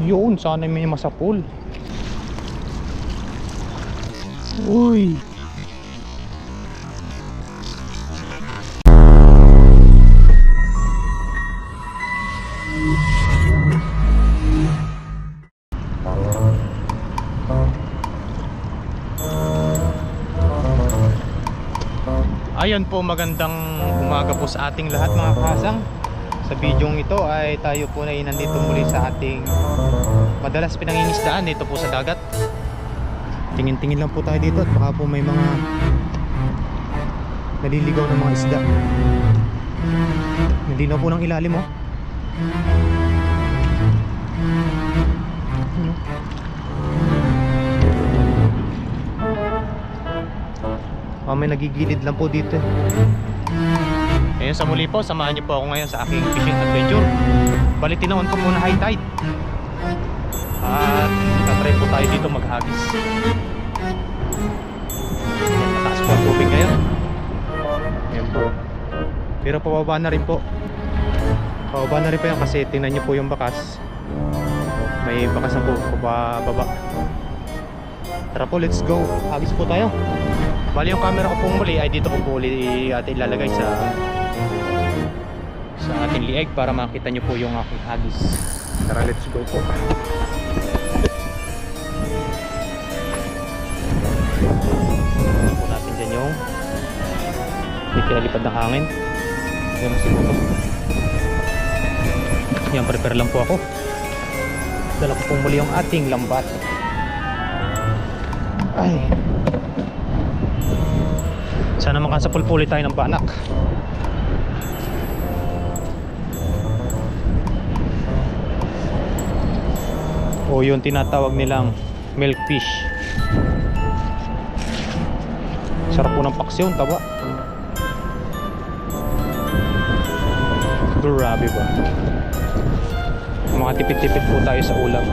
Yun, sana may masapul. Uy. Ayun po, magandang umaga po sa ating lahat mga kasang. Sa bidyong ito ay tayo po na nandito muli sa ating madalas pinangingisdaan dito po sa dagat. Tingin-tingin lang po tayo dito at baka po may mga naliligaw ng mga isda. Nalinaw po ng ilalim oh. May nagigilid lang po dito eh. Ayun, sa muli po, samahan niyo po ako ngayon sa aking fishing adventure. Bali tinaon ko muna high tide. At tatry po tayo dito maghagis. Mataas po ang tubig ngayon. Ayan po. Pero pababa na rin po. Pababa na rin po yan kasi tingnan niyo po yung bakas. May bakas na po pababa. Tara po, let's go. Hagis po tayo. Bali yung camera ko pong muli ay dito ko po ating ilalagay sa ating lieg para makita nyo po yung aking hagis. Tara, let's go po. Po natin dyan yung hindi kinalipad ng hangin. Yung siguro yan, prepare lang po ako. Dala ko pong muli yung ating lambat. Ay, sana makasapulpuli tayo ng banak. O yung tinatawag nilang milkfish. Sarap po ng paksyon, taba. Grabe ba? Mga tipid-tipid po tayo sa ulam.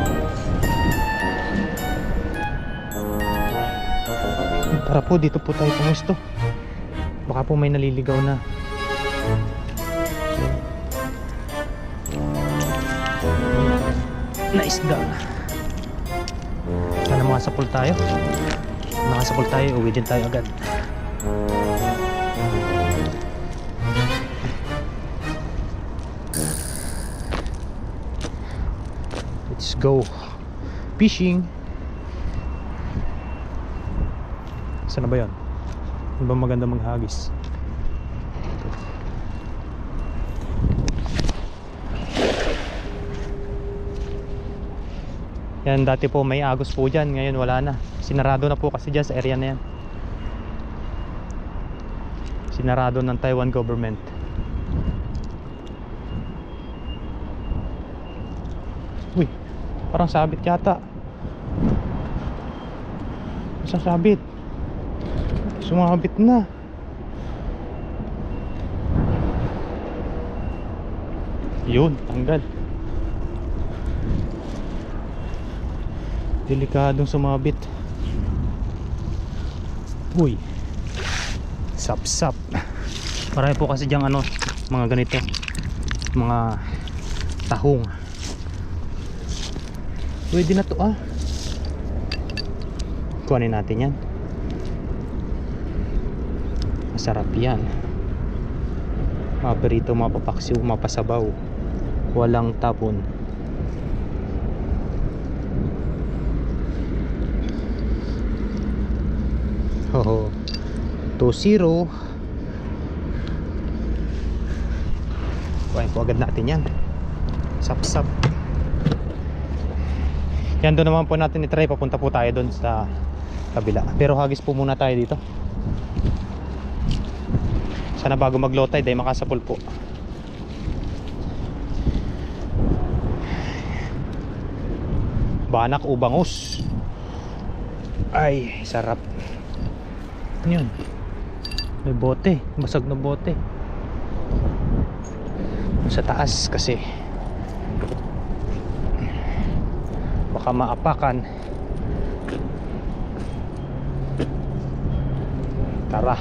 Tara po, dito po tayo pumusto. Baka po may naliligaw na. Naisda. Sana makasapul tayo. Nakasapul tayo, uwi din tayo agad. Let's go fishing. Saan na ba yun? Ano ba maganda maghagis? Yan, dati po may agos po dyan. Ngayon wala na. Sinarado na po kasi dyan sa area na yan. Sinarado ng Taiwan government. Uy, parang sabit yata. Isang sabit. Sumabit na. Yun, tanggal. Delikadong sumabit. Uy, sap-sap. Marami po kasi diyang ano, mga ganito, mga tahong. Pwede na to ah. Kuhanin natin yan. Masarap yan. Maperito, mapapaksiw, mapasabaw. Walang tapon. Hoho. 2-0. Kuhain po agad natin yan. Sap-sap. Yan, doon naman po natin itry. Papunta po tayo doon sa kabila. Pero hagis po muna tayo dito. Sana bago mag low tide ay makasapul po. Banak o bangus. Ay, sarap. Ano yun? May bote. Basag na bote. Sa taas kasi baka maapakan. Tara,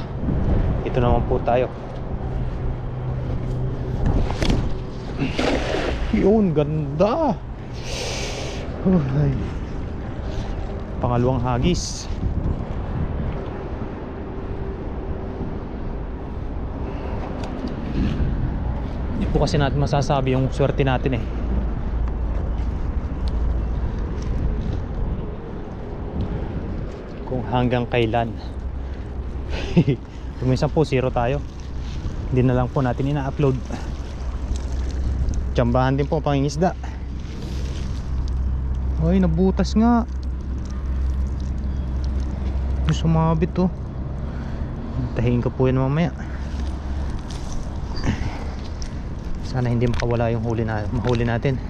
ito naman po tayo. Yun, ganda. Ay. Pangalawang hagis. Hindi po kasi natin masasabi yung swerte natin eh. Kung hanggang kailan. Kung minsan po zero tayo, hindi na lang po natin ina-upload. Tsambahan din po pangingisda. Ay, nabutas nga. Sumabit to. Tahiin ko po yan mamaya. Sana hindi makawala yung mahuli natin.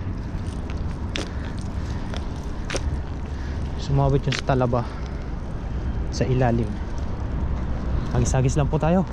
Sumabit yung sa talaba, sa ilalim. Hagis-hagis lang po tayo.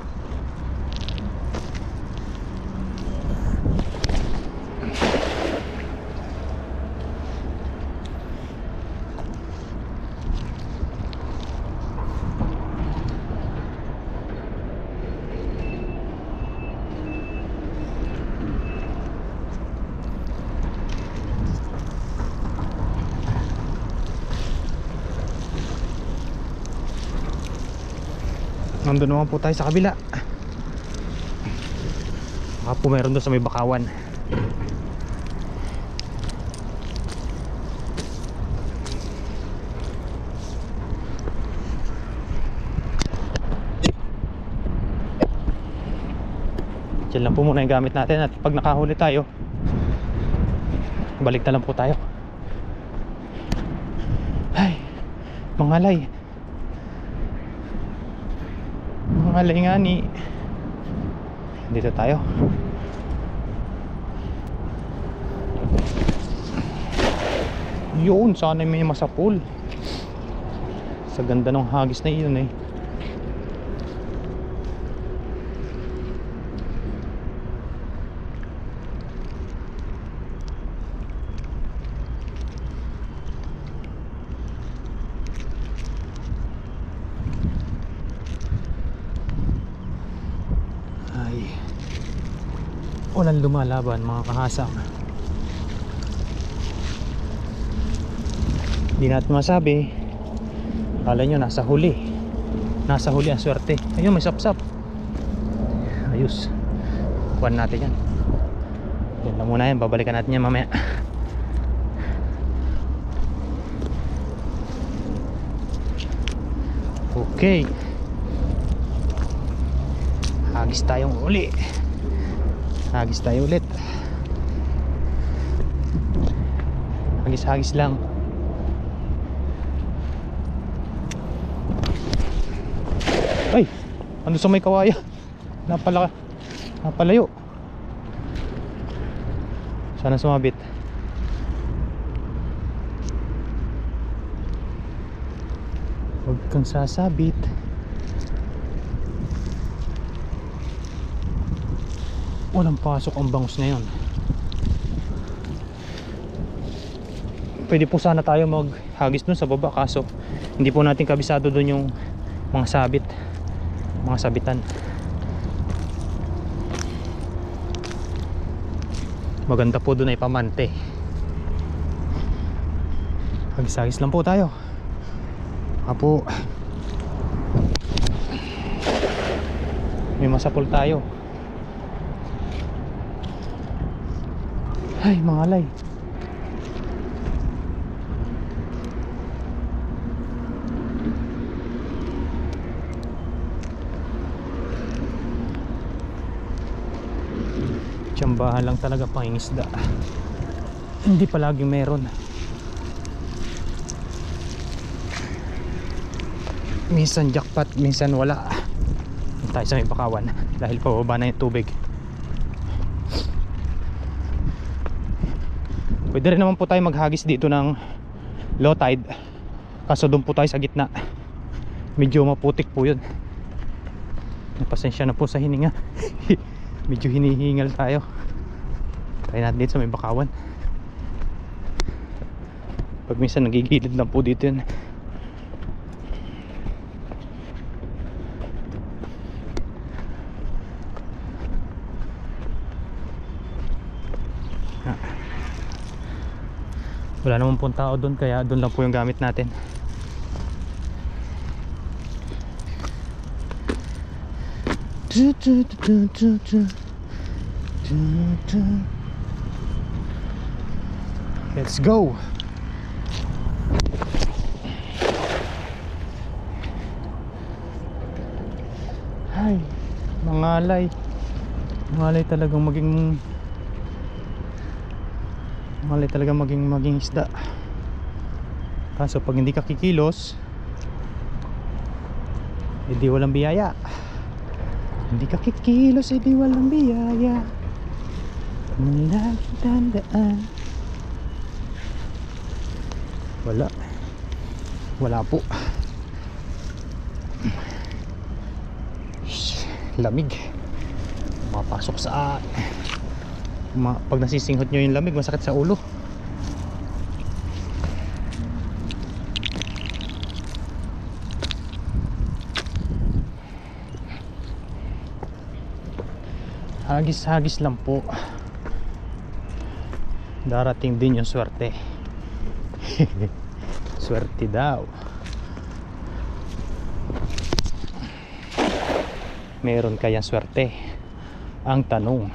Nandun naman po tayo sa kabila. Baka po meron doon sa may bakawan. Diyan lang po muna yung gamit natin. At pag nakahuli tayo, balik na lang po tayo. Ay, mangalay. Mangalay nga ni. Dito tayo. Yun, sana may masapul. Sa ganda ng hagis na yun eh. Walang lumalaban mga kahasang. Hindi natin masabi. Kala nyo nasa huli. Nasa huli ang swerte. Ayun, may sapsap. Ayos. Kuhan natin yan. Yan lang muna yan. Babalikan natin yan mamaya. Okay. Hagis tayong uli. Hagis tayo ulit. Hagis-hagis lang. Ay! Ano sa may kawaya? Napalayo. Sana sumabit. Huwag kang sasabit. Walang pasok ang bangus na yun. Pwede po sana tayo maghagis dun sa baba, kaso hindi po natin kabisado dun yung mga sabit, mga sabitan. Maganda po dun ay pamante. Hagis-hagis lang po tayo. Apo, may masapol tayo. Ay, mangalay. Tsambahan lang talaga pangingisda. Hindi palaging meron. Minsan jackpot, minsan wala. Tayo sa may bakawan dahil pababa na yung tubig. Pwede rin naman po tayo maghagis dito ng low tide, kaso doon po tayo sa gitna. Medyo maputik po yun. Napasensya na po sa hininga. Medyo hinihingal tayo. Try natin dito sa may bakawan. Pag minsan nagigilid lang po dito yun. Wala naman pong tao doon, kaya doon lang po yung gamit natin. Let's go. Ay, mangalay talagang maging isda. Kaso pag hindi ka kikilos, hindi walang biyaya. Hindi ka kikilos, hindi walang biyaya. Laging tandaan. Wala po. Lamig, mapasok sa pag nasisinghot nyo yung lamig, masakit sa ulo. Hagis lang po. Darating din yung swerte. Swerte daw. Meron kayang swerte? Ang tanong.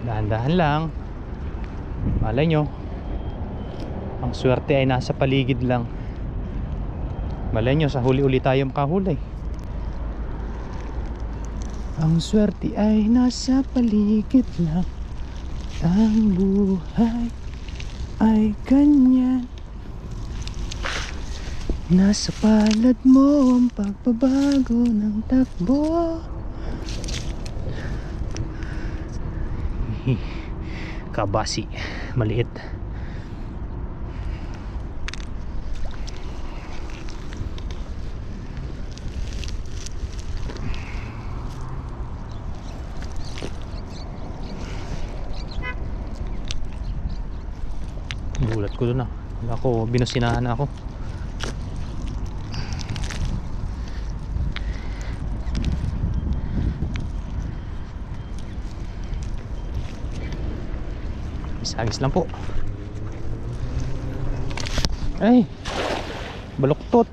Dahan-dahan lang. Malay nyo, ang swerte ay nasa paligid lang. Malay nyo, sa huli-uli tayo makahuli. Ang swerte ay nasa paligid lang. Ang buhay ay ganyan. Nasa palad mo ang pagbabago ng takbo. Kabasi, maliit. Gulat ko doon ako, binusinahan ako. Isagis lang po. Ay, baluktot.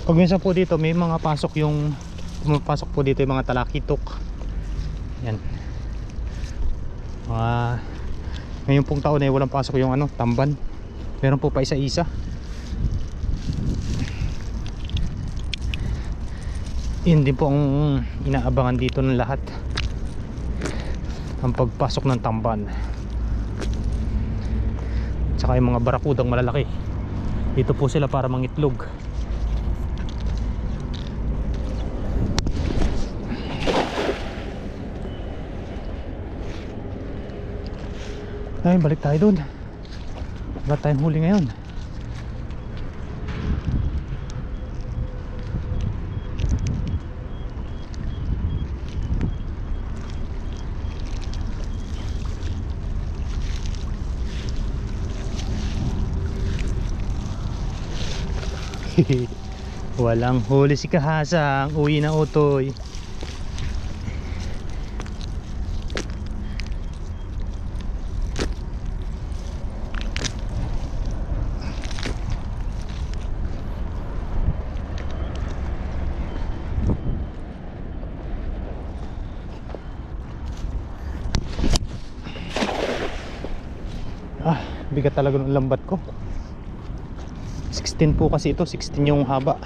Pag minsan po dito may mga pumapasok po dito yung mga talakitok. Yan. Ngayon pong taon ay walang pasok yung tamban. Meron po pa isa-isa. Yun din po ang inaabangan dito ng lahat, ang pagpasok ng tamban. Tsaka yung mga barakudang malalaki, dito po sila para mangitlog. Ay, balik tayo doon. Wala tayong huli ngayon. Walang huli si Kahasang. Uwi na Otoy. Bigat talaga ng lambat ko. 16 po kasi ito, 16 yung haba.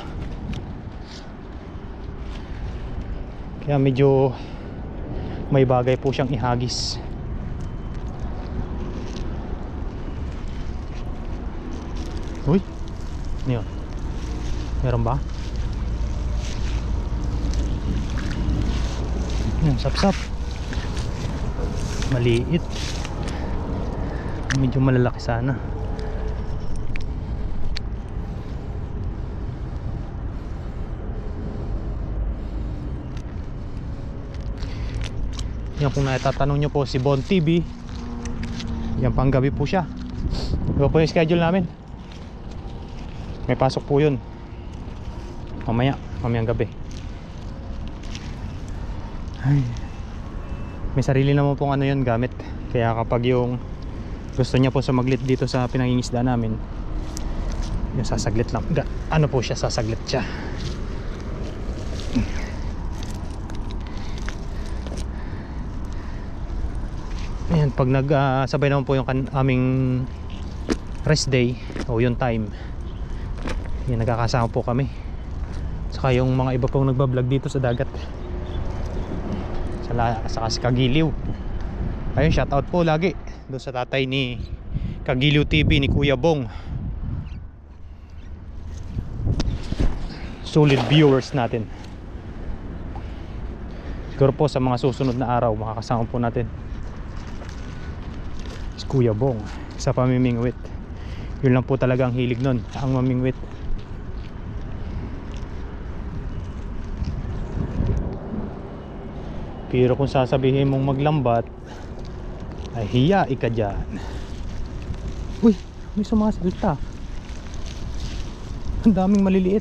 Kaya medyo may bagay po siyang ihagis. Uy, ano yun? Meron ba? Sap-sap. Maliit. Medyo malalaki sana. Yan, kung natatanong nyo po si Bon TV, yan pang gabi po siya. Iba po yung schedule namin. May pasok po yun mamayang gabi. Ay, may sarili naman pong ano yun, gamit. Kaya kapag yung gusto niya po sumaglit dito sa pinangingisda namin, yung sasaglit lang, ano po siya, sasaglit siya. Ayan, pag nagsabay naman po yung aming rest day o yung time, yan, nagkakasama po kami. Saka yung mga iba pong nagbablog dito sa dagat, sa Kagiliw. Ayun, shoutout po lagi doon sa tatay ni Kagiliw TV, ni Kuya Bong. Solid viewers natin. Siguro po sa mga susunod na araw makakasama po natin si Kuya Bong sa pamimingwit. Yun lang po talaga ang hilig nun, ang mamingwit. Pero kung sasabihin mong maglambat, ay hiya ka dyan. Uy, may sumasalta. Ang daming maliliit.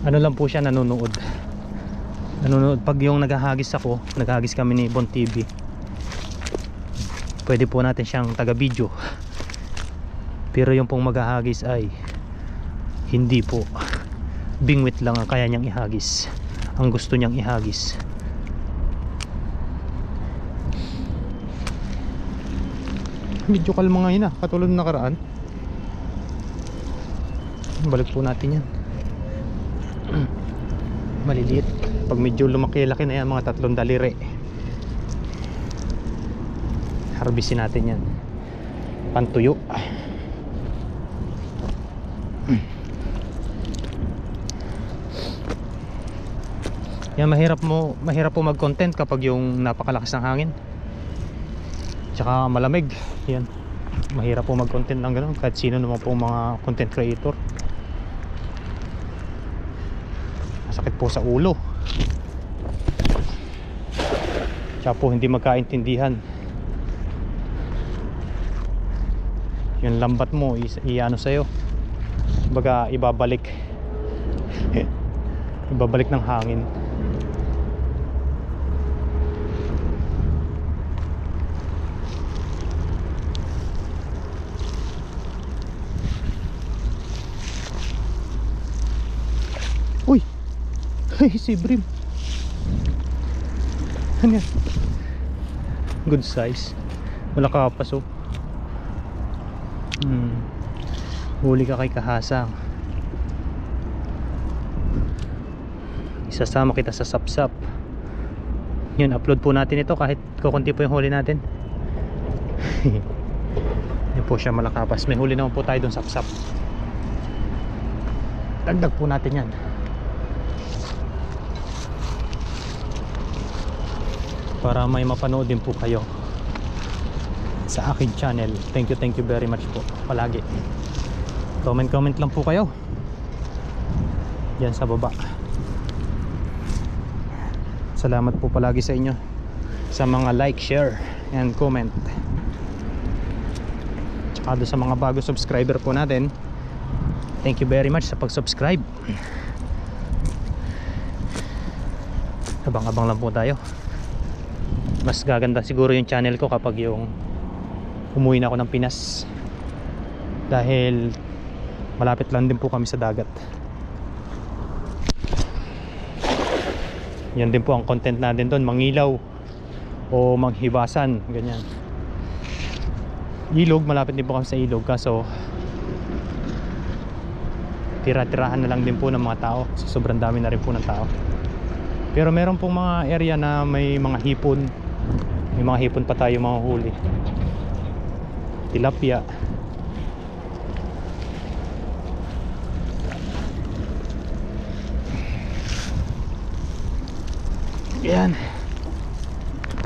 Ano lang po siya, nanonood pag yung naghahagis ako, naghahagis kami ni Bon TV, pwede po natin siyang taga video. Pero yung pong maghahagis ay hindi po, bingwit lang ang kaya niyang ihagis, ang gusto niyang ihagis. Medyo kalma ngayon katulad ng nakaraan. Balik po natin yan. Maliliit. Pag medyo lumaki-laki na yan, mga 3 daliri, harvestin natin yan, pantuyo. Yan, mahirap po mag-content kapag yung napakalakas ng hangin tsaka malamig. Yan, mahirap po mag-content ng ganun kahit sino naman po mga content creator. Masakit po sa ulo, tsaka po hindi magkaintindihan. Yung lambat mo i-ano sa'yo, baga ibabalik ibabalik ng hangin. Uy, si Brim. Ano yan? Good size. Wala kapaso. Huli ka kay Kahasang. Isasama kita sa sapsap. Yun, upload po natin ito kahit kukunti po yung huli natin. Yan po siya, malakapas. May huli naman po tayo dun sapsap. Dagdag po natin yan para may mapanood din po kayo sa aking channel. Thank you very much po palagi. Comment lang po kayo dyan sa baba. Salamat po palagi sa inyo sa mga like, share and comment. Tsaka doon sa mga bago subscriber po natin, thank you very much sa pag-subscribe. Abang-abang lang po tayo. Mas gaganda siguro yung channel ko kapag yung umuwi na ako ng Pinas, dahil malapit lang din po kami sa dagat. Yan din po ang content natin doon, mangilaw o maghibasan, ganyan. Ilog, malapit din po kami sa ilog, kaso tira-tirahan na lang din po ng mga tao, so sobrang dami na rin po ng tao. Pero meron pong mga area na may mga hipon. May mga hipon pa tayo mga huli, tilapia. Yan,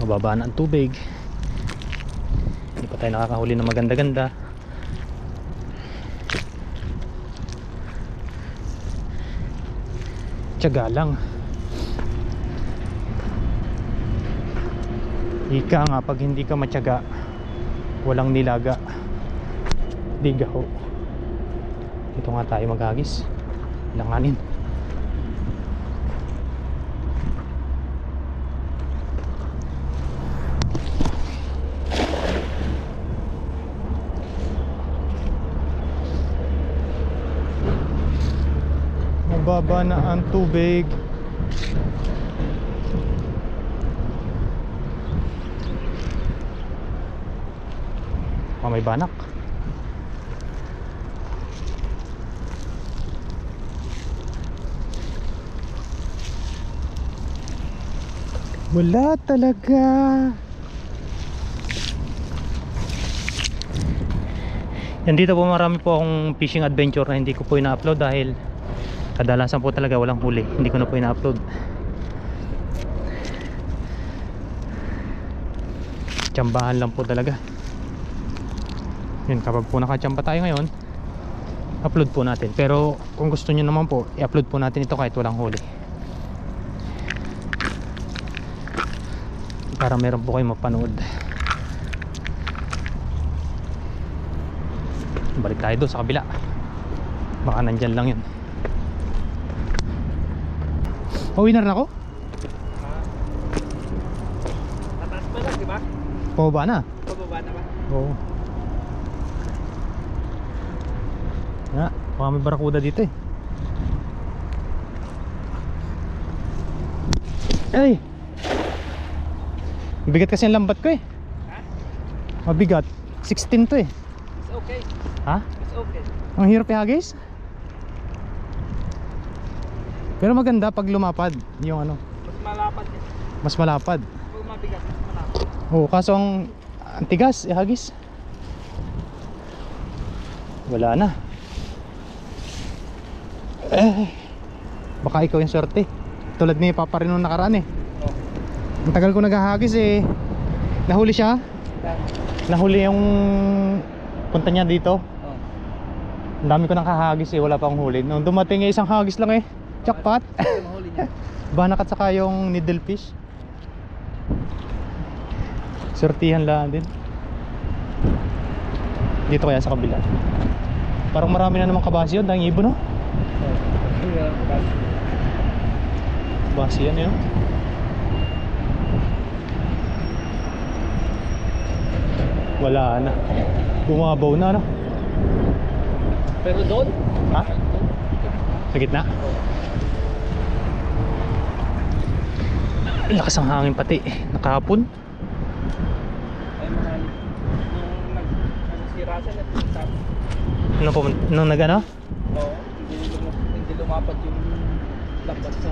mababa na ang tubig, hindi pa tayo nakakahuli ng maganda-ganda. tiyaga lang. Ika nga, pag hindi ka matyaga, walang nilaga. Digaho. Dito nga tayo maghagis. Langanin. Mababa na ang tubig. May banak. Wala talaga. Yan, dito po marami po akong fishing adventure na hindi ko po ina-upload dahil kadalasan po talaga walang huli. Hindi ko na po ina-upload. Tsambahan lang po talaga. Yun, kapag po nakachamba tayo ngayon, upload po natin. Pero kung gusto nyo naman po, i-upload po natin ito kahit walang huli, para meron po kayong mapanood. Balik tayo doon sa kabila. Baka nandyan lang yun. Winner na ako? Mataas pa lang, di ba? Pababa na? Pababa na ba? Oo. Baka may barakuda dito eh. Ay! Mabigat kasi ang lambat ko eh. Ha? Mabigat. 16 to eh. It's okay. Ha? It's okay. Ang hirap ihagis. Pero maganda pag lumapad. Yung ano, Mas malapad eh. mas malapad. Pag mabigat, mas malapad. Oo, kaso ang tigas ihagis. Wala na. Baka ikaw yung swerte. Tulad ni Papa rin nung nakaraan eh. Oh. Ang tagal ko naghahagis eh. Nahuli siya. Nahuli yung punta niya dito. Oh. Ang dami ko nang kahagis eh, wala pa akong huli. Nung dumating eh, isang hagis lang eh. Jackpot. Ito mahuli niya. Banak at saka yung needlefish. Sortihan lang din. Dito kaya sa kabila. Parang marami na naman kabasi yun, dahil ibon no? Basi yan yun. Wala na. Bumabaw na no? Pero doon? Ha? Sa gitna? Lakas ang hangin pati nakahapon. Ay mahal. Nung nasira siya na. Nung, nung nag-ano? Oo. Hindi lumapat yung lambat sa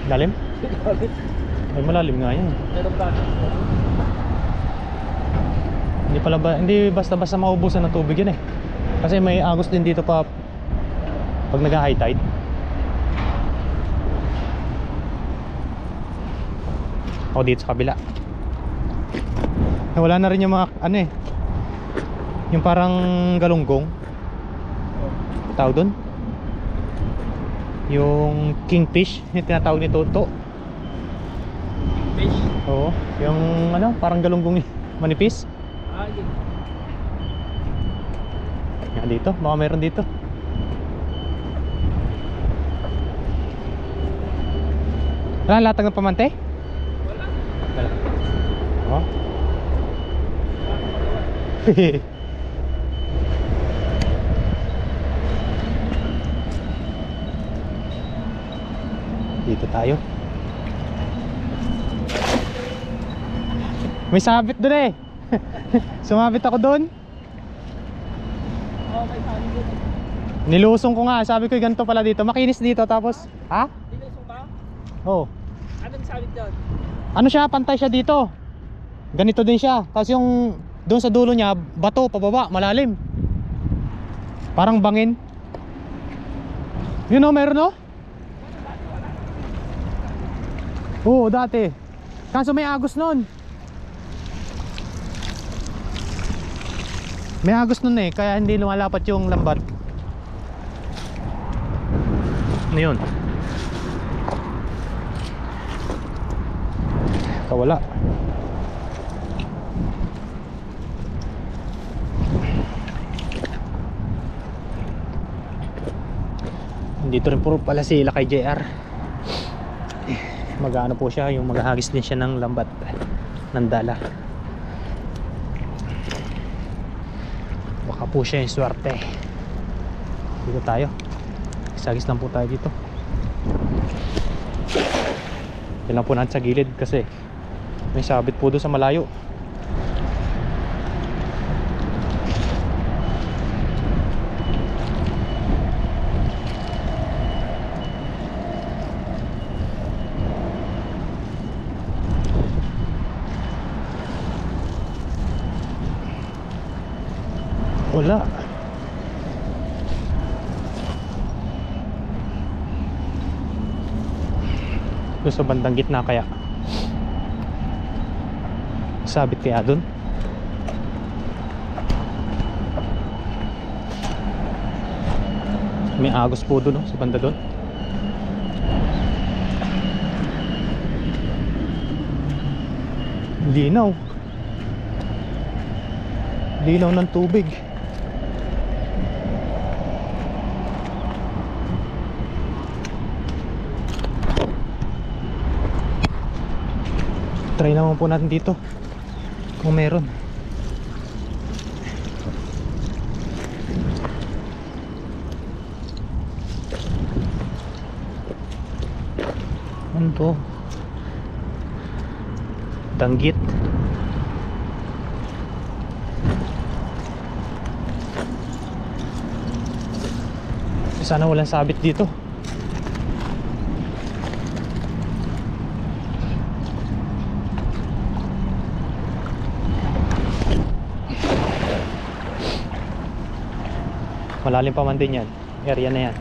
Lalim? Ay malalim nga yan. pero plano. Hindi pala ba, hindi basta-basta maubusan ng tubig yan eh. Kasi may agos din dito pa pag nag-high tide. O dito sa kabila. Wala na rin yung mga ano eh. Yung parang galunggong. Tawag doon? Yung kingfish, yung tinatawag ni Toto. Fish? Oo, yung ano, parang galunggong manipis. Ah, yun. Yan dito, baka meron dito. Wala latag ng pamante? Wala. Wala. Oh. Dito tayo. May sabit doon eh. Sumabit ako doon. Oo, may sabi doon. Nilusong ko nga, sabi ko ganito pala dito. Makinis dito tapos, ha? Dinusong ba? Oh. Anong sabit doon? Ano siya, pantay siya dito. Ganito din siya. Tapos yung doon sa dulo niya, bato pababa, malalim. Parang bangin. Yun o, meron o. Oo, dati. Kaso may agos nun. May agos nun eh, kaya hindi lumalapat yung lambat. Ano yun? Wala. Dito rin po pala sila kay JR. Mag-ano po siya, yung maghahagis din siya ng lambat ng dala. Baka po siya yung swerte. Dito tayo. Sagis lang po tayo dito. Yan lang po natin sa gilid kasi may sabit po doon sa malayo. Wala. Doon sa bandang gitna kaya. Sabit kaya doon? May agos po doon, no? Sa banda doon. Linaw. Linaw ng tubig. Try naman po natin dito kung meron. Ano to? Danggit. Sana walang sabit dito. Malalim pa man din yan. Area na yan.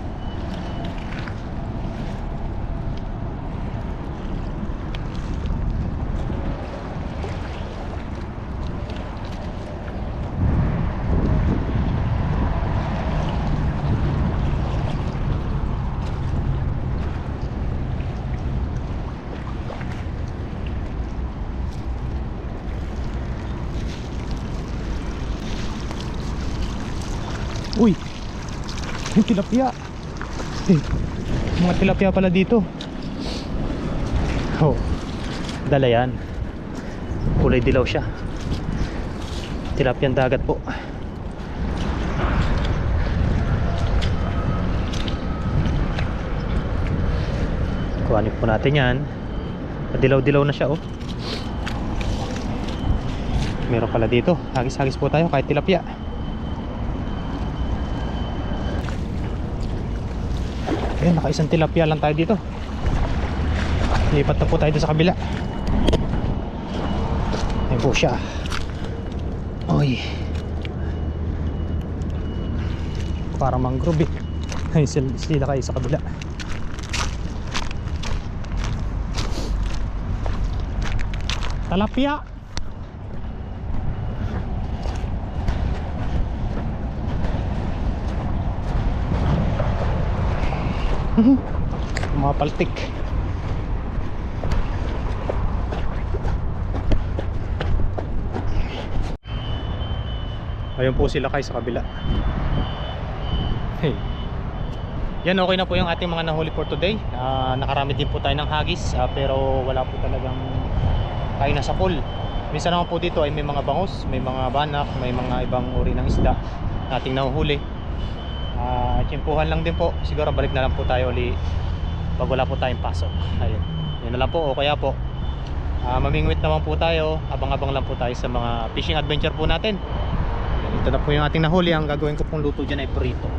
Uy! Yung tilapia. Mga tilapia pala dito. Oh, dala yan. Kulay dilaw siya. Tilapia dagat po. Kuhanin po natin yan. Dilaw-dilaw na siya, oh. Meron pala dito. Hagis-hagis po tayo kahit tilapia. Ayan, naka-isang tilapia lang tayo dito. Lipat na po tayo sa kabila. Ayan po siya. Oy, parang mangrove eh. Ay, sila kayo sa kabila. Tilapia. Mga paltik. Ayun po sila kayo sa kabila. Hey. Yan, okay na po yung ating mga nahuli for today. Nakarami din po tayo ng hagis, pero wala po talagang tayo nasa pool. Minsan naman po dito ay may mga bangos, may mga banak, may mga ibang uri ng isda nating nahuhuli. Tsimpuhan lang din po. Siguro balik na lang po tayo uli pag wala po tayong pasok. Ayun, yun na lang po. O kaya po mamingwit naman po tayo. Abang-abang lang po tayo sa mga fishing adventure po natin. Ito na po yung ating nahuli. Ang gagawin ko pong luto dyan ay burrito.